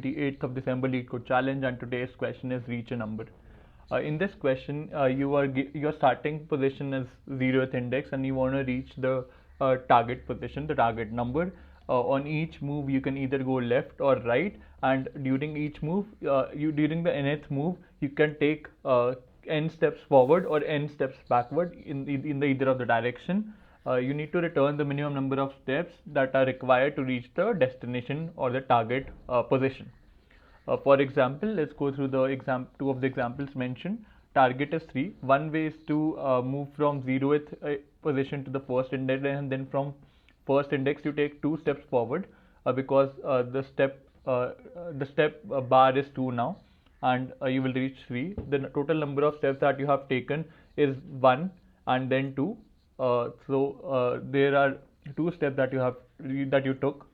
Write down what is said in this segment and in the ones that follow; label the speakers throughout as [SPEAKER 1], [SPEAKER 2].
[SPEAKER 1] 28th of December Leetcode challenge, and today's question is reach a number. In this question, your starting position is 0th index, and you want to reach the target position, the target number. On each move, you can either go left or right, and during each move, during the nth move, you can take n steps forward or n steps backward in the either of the direction. You need to return the minimum number of steps that are required to reach the destination or the target position. For example, let's go through the two of the examples mentioned. Target is 3. One way is to move from 0th position to the first index, and then from first index you take 2 steps forward because the step bar is 2 now, and you will reach 3. The total number of steps that you have taken is 1 and then 2. There are 2 steps that you took.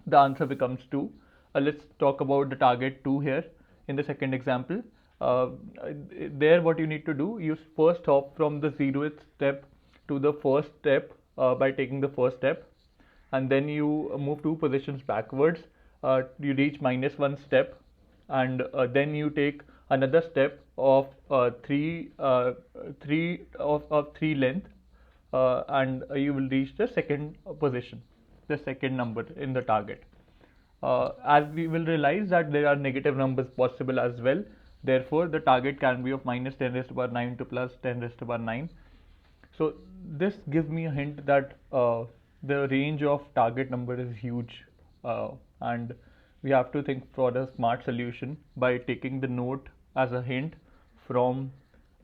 [SPEAKER 1] The answer becomes 2. Let's talk about the target 2 here in the second example. There what you need to do, you first hop from the 0th step to the first step by taking the first step, and then you move 2 positions backwards. You reach -1 step, and then you take another step of 3 length, and you will reach the second position, the second number in the target. As we will realize that there are negative numbers possible as well, therefore the target can be of -10 raised to the power 9 to +10 raised to the power 9. So this gives me a hint that the range of target number is huge, and we have to think for a smart solution by taking the note as a hint from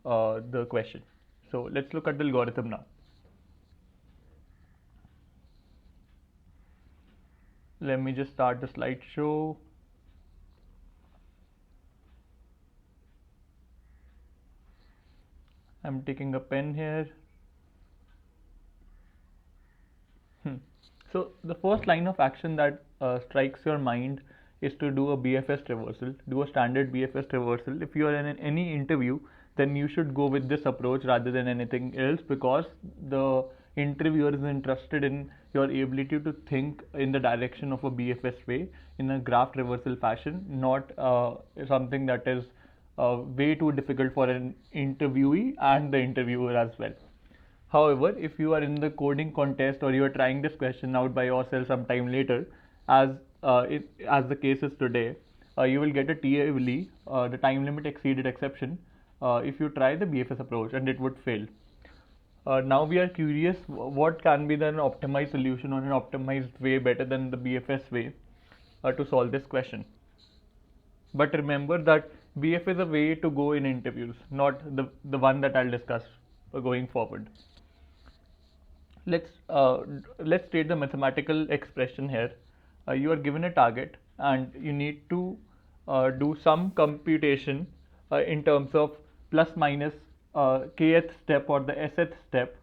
[SPEAKER 1] the question. So let's look at the algorithm now. Let me just start the slideshow. I'm taking a pen here. So the first line of action that strikes your mind is to do a BFS traversal, do a standard BFS traversal. If you are in any interview, then you should go with this approach rather than anything else, because the interviewer is interested in your ability to think in the direction of a BFS way in a graph traversal fashion, not something that is way too difficult for an interviewee and the interviewer as well. However, if you are in the coding contest or you are trying this question out by yourself sometime later, as the case is today, you will get a TLE, the time limit exceeded exception, if you try the BFS approach, and it would fail. Now we are curious, what can be the optimized solution or an optimized way better than the BFS way to solve this question. But remember that BFS is a way to go in interviews, not the one that I'll discuss going forward. Let's state the mathematical expression here. You are given a target and you need to do some computation in terms of plus minus kth step or the sth step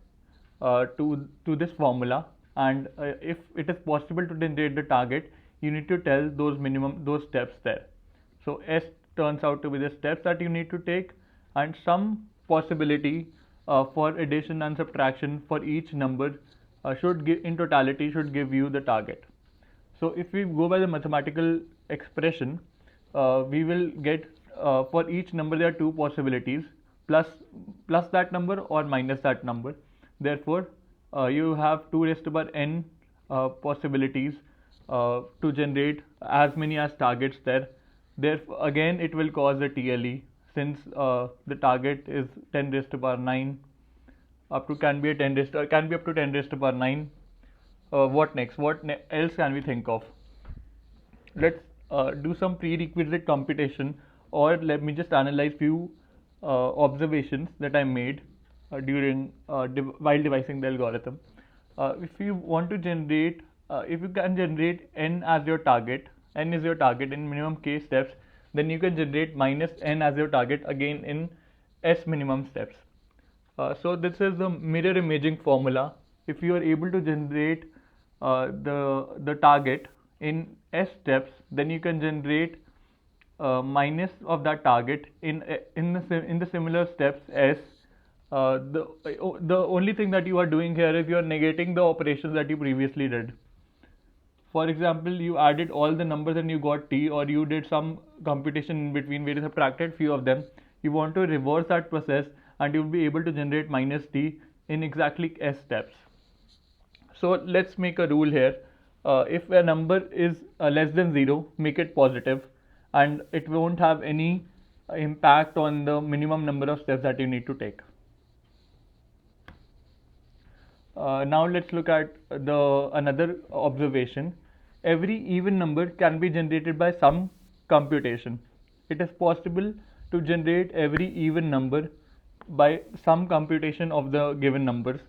[SPEAKER 1] to this formula, and if it is possible to generate the target, you need to tell those steps there. So S turns out to be the steps that you need to take, and some possibility for addition and subtraction for each number in totality should give you the target. So if we go by the mathematical expression, we will get for each number there are 2 possibilities, plus that number or minus that number. Therefore you have 2 raised to the power n possibilities to generate as many as targets there. Therefore again it will cause a TLE, since the target is 10 raised to the power 9 can be up to 10 raised to the power 9. What next? Else can we think of? Let's do some prerequisite computation, or let me just analyze few observations that I made while devising the algorithm. If you want to generate, if you can generate n as your target, n is your target in minimum k steps, then you can generate minus n as your target again in s minimum steps. So this is the mirror imaging formula. If you are able to generate the target in s steps, then you can generate minus of that target in the similar steps s. The only thing that you are doing here is you are negating the operations that you previously did. For example, you added all the numbers and you got t, or you did some computation in between where you subtracted few of them. You want to reverse that process and you'll be able to generate minus t in exactly s steps. So let's make a rule here. If a number is less than 0, make it positive, and it won't have any impact on the minimum number of steps that you need to take. Now let's look at the another observation. Every even number can be generated by some computation. It is possible to generate every even number by some computation of the given numbers.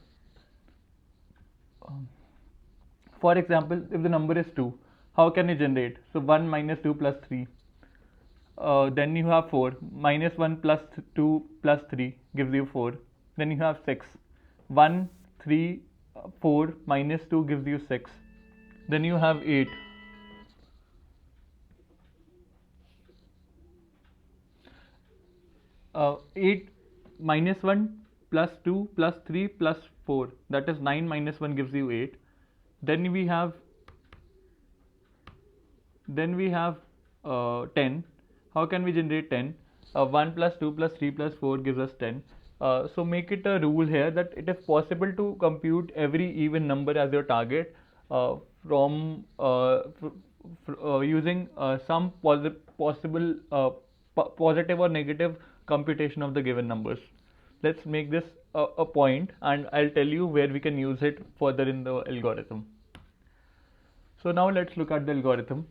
[SPEAKER 1] For example, if the number is 2, how can you generate? So 1 minus 2 plus 3. Then you have 4. Minus 1 plus 2 plus 3 gives you 4. Then you have 6. 1, 3, 4 minus 2 gives you 6. Then you have 8. Uh, 8 minus 1 plus 2 plus 3 plus 4, that is 9 minus 1 gives you 8. Then we have 10. How can we generate 10? 1 plus 2 plus 3 plus 4 gives us 10. So make it a rule here that it is possible to compute every even number as your target from using some possible positive or negative computation of the given numbers. Let's make this a point, and I'll tell you where we can use it further in the algorithm. So now let's look at the algorithm.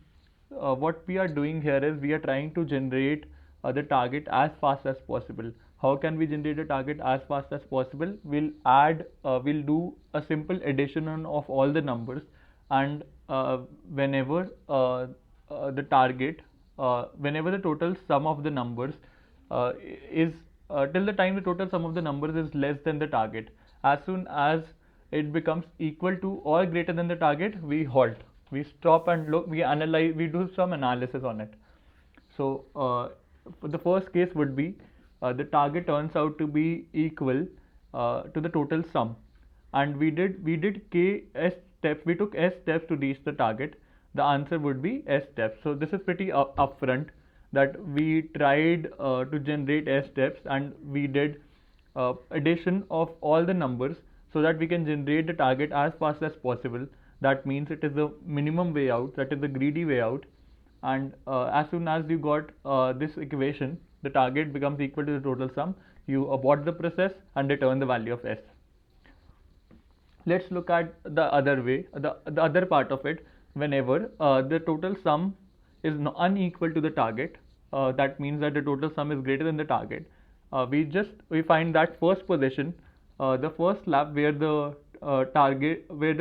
[SPEAKER 1] What we are doing here is we are trying to generate the target as fast as possible. How can we generate a target as fast as possible? We'll do a simple addition of all the numbers, and whenever the total sum of the numbers is till the time the total sum of the numbers is less than the target. As soon as it becomes equal to or greater than the target, we halt. We stop and look. We analyze. We do some analysis on it. So the first case would be the target turns out to be equal to the total sum, and we did k s steps. We took s steps to reach the target. The answer would be s steps. So this is pretty upfront, that we tried to generate s steps, and we did addition of all the numbers so that we can generate the target as fast as possible. That means it is the minimum way out, that is the greedy way out. And as soon as you got this equation, the target becomes equal to the total sum, you abort the process and return the value of s. Let's look at the other way, the other part of it. Whenever the total sum is unequal to the target, that means that the total sum is greater than the target. We find that first position, the first lap where the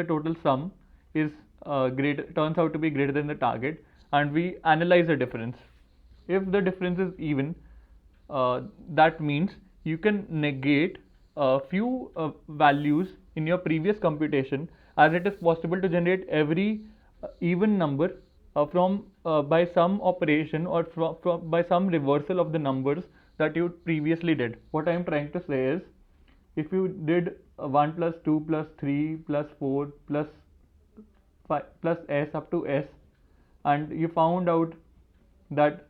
[SPEAKER 1] total sum is turns out to be greater than the target, and we analyze the difference. If the difference is even, that means you can negate a few values in your previous computation, as it is possible to generate every even number from by some operation, or by some reversal of the numbers that you previously did. What I am trying to say is, if you did 1 plus 2 plus 3 plus 4 plus 5 plus s up to s, and you found out that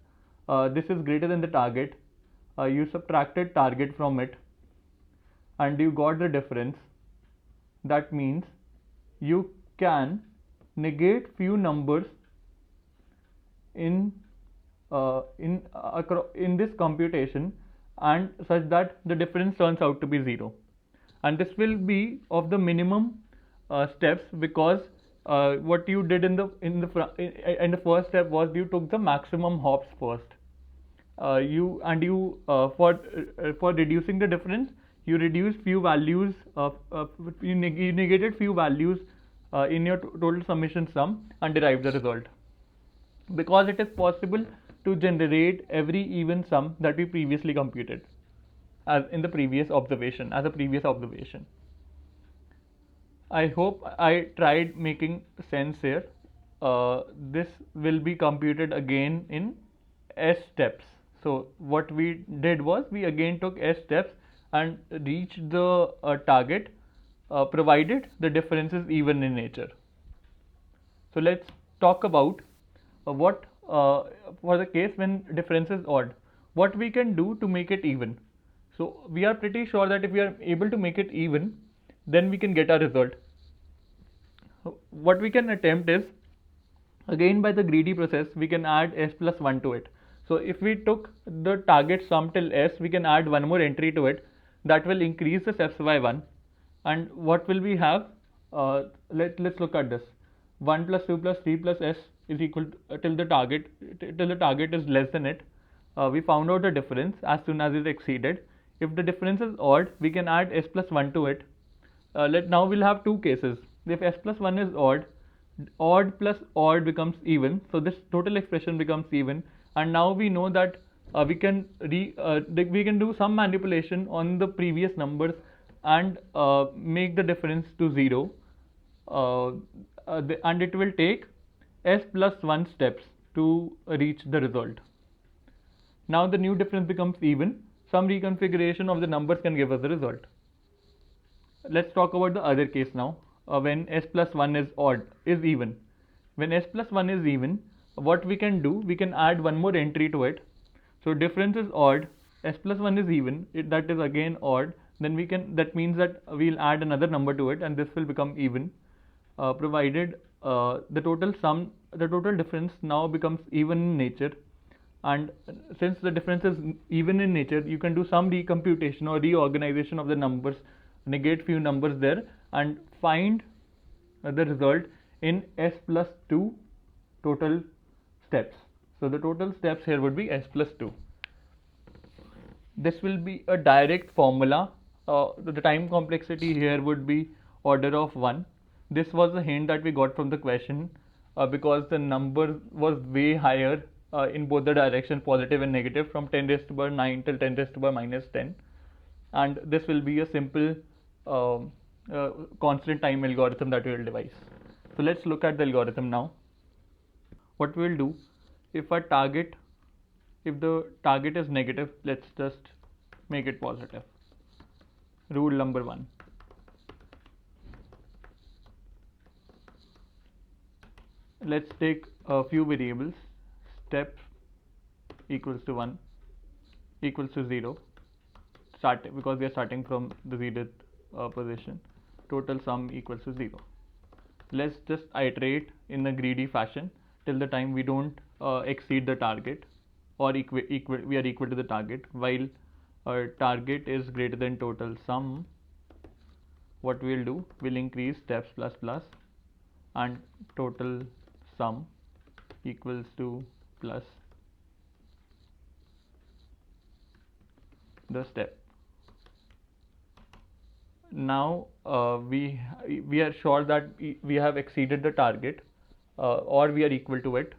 [SPEAKER 1] this is greater than the target, you subtracted target from it and you got the difference. That means you can negate few numbers in this computation, and such that the difference turns out to be 0, and this will be of the minimum steps, because what you did in the first step was you took the maximum hops first. For reducing the difference, you reduced few values you negated few values in your total summation sum and derived the result. Because it is possible to generate every even sum that we previously computed as in the previous observation, I hope I tried making sense here. This will be computed again in s steps. So what we did was we again took s steps and reached the target, provided the difference is even in nature. So let's talk about what for the case when difference is odd, what we can do to make it even. So we are pretty sure that if we are able to make it even, then we can get our result. So what we can attempt is, again by the greedy process, we can add s plus 1 to it. So if we took the target sum till s, we can add one more entry to it that will increase the steps by 1. And what will we have? Let's look at this. 1 plus 2 plus 3 plus s is equal to, till the target is less than it. We found out the difference as soon as it exceeded. If the difference is odd, we can add s plus 1 to it. Now we'll have two cases. If s plus 1 is odd, odd plus odd becomes even, so this total expression becomes even. And now we know that we can do some manipulation on the previous numbers and make the difference to 0, and it will take s plus 1 steps to reach the result. Now the new difference becomes even. Some reconfiguration of the numbers can give us the result. Let's talk about the other case now, when s plus 1 is even. When s plus 1 is even, what we can do, we can add one more entry to it. So difference is odd, s plus 1 is even, that is again odd, then that means that we'll add another number to it and this will become even, provided the total difference now becomes even in nature. And since the difference is even in nature, you can do some recomputation or reorganization of the numbers, negate few numbers there and find the result in s plus 2 total steps. So the total steps here would be s plus 2. This will be a direct formula. The time complexity here would be order of 1. This was a hint that we got from the question, because the number was way higher in both the direction, positive and negative, from 10 raised to the power 9 till 10 raised to the power minus 10. And this will be a simple constant time algorithm that we will devise. So let's look at the algorithm now. What we will do, if the target is negative, let's just make it positive. Rule number 1. Let's take a few variables. Step equals to 1 equals to 0, because we are starting from the 0th position. Total sum equals to 0. Let's just iterate in a greedy fashion till the time we don't exceed the target, or we are equal to the target. While our target is greater than total sum, what we'll do, we'll increase steps plus plus, and total sum equals to plus the step. Now we are sure that we have exceeded the target, or we are equal to it.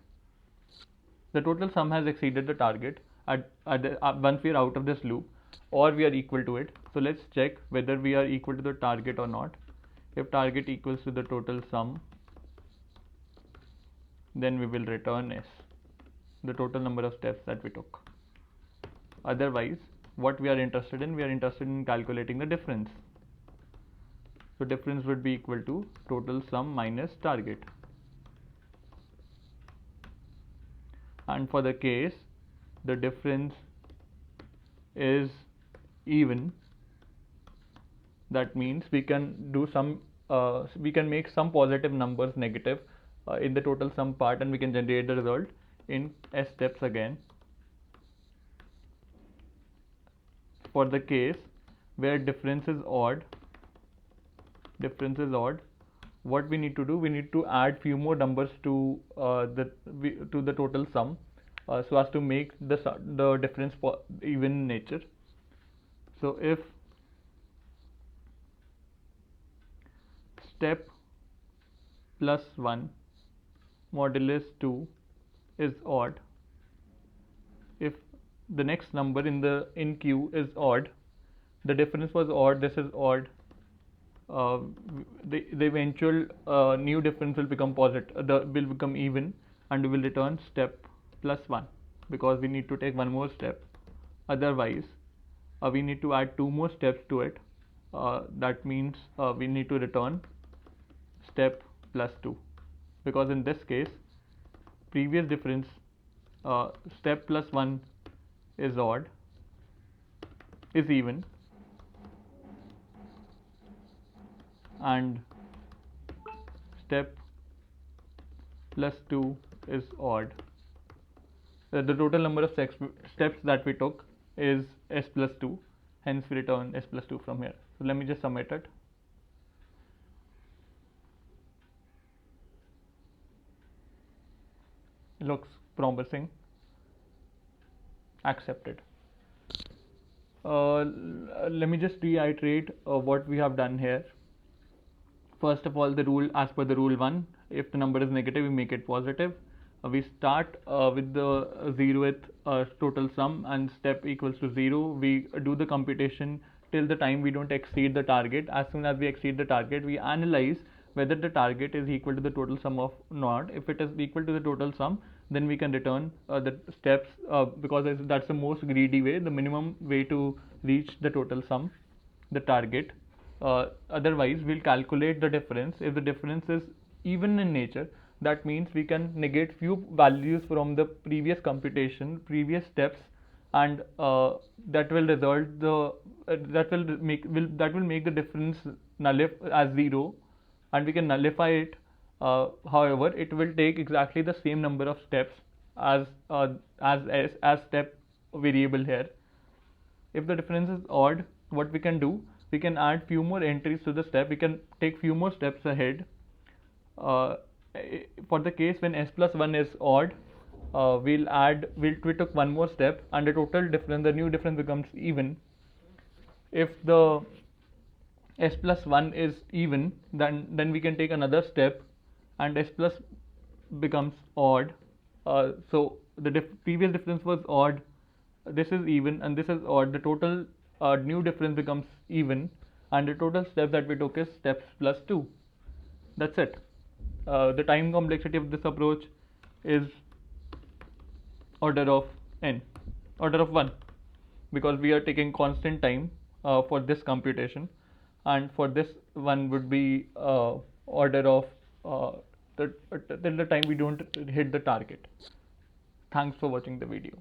[SPEAKER 1] The total sum has exceeded the target once we are out of this loop, or we are equal to it. So let's check whether we are equal to the target or not. If target equals to the total sum, then we will return s, the total number of steps that we took. Otherwise, what we are interested in calculating the difference. So difference would be equal to total sum minus target. And for the case the difference is even, that means we can do some we can make some positive numbers negative in the total sum part, and we can generate the result in s steps again. For the case where difference is odd, what we need to do, we need to add few more numbers to the total sum, so as to make the difference even in nature. So if step plus 1 modulus 2 is odd, if the next number in Q is odd, the difference was odd, this is odd, the eventual new difference will become positive, will become even, and we will return step plus 1, because we need to take one more step. Otherwise we need to add two more steps to it. That means we need to return step plus 2. because in this case previous difference, step plus 1 is odd, is even, and step plus 2 is odd. The total number of steps that we took is s plus 2, hence we return s plus 2 from here. So let me just submit it. Looks promising. Accepted. Let me just reiterate what we have done here. First of all, the rule, as per the rule 1, if the number is negative, we make it positive. We start with the 0th total sum, and step equals to 0. We do the computation till the time we don't exceed the target. As soon as we exceed the target, we analyze whether the target is equal to the total sum or not. If it is equal to the total sum, then we can return the steps, because that's the most greedy way, the minimum way to reach the total sum, the target. Otherwise, we'll calculate the difference. If the difference is even in nature, that means we can negate few values from the previous computation, previous steps, and that will result that will make the difference as 0, and we can nullify it. However, it will take exactly the same number of steps as step variable here. If the difference is odd, what we can do, we can add few more entries to the step. We can take few more steps ahead. For the case when s plus 1 is odd, we took one more step, and the total difference, the new difference, becomes even. If the s plus 1 is even, then we can take another step, and s plus becomes odd. So the previous difference was odd, this is even, and this is odd. The total new difference becomes even, and the total steps that we took is steps plus 2. That's it. The time complexity of this approach is order of 1, because we are taking constant time for this computation, and for this one would be order of till the time we don't hit the target. Thanks for watching the video.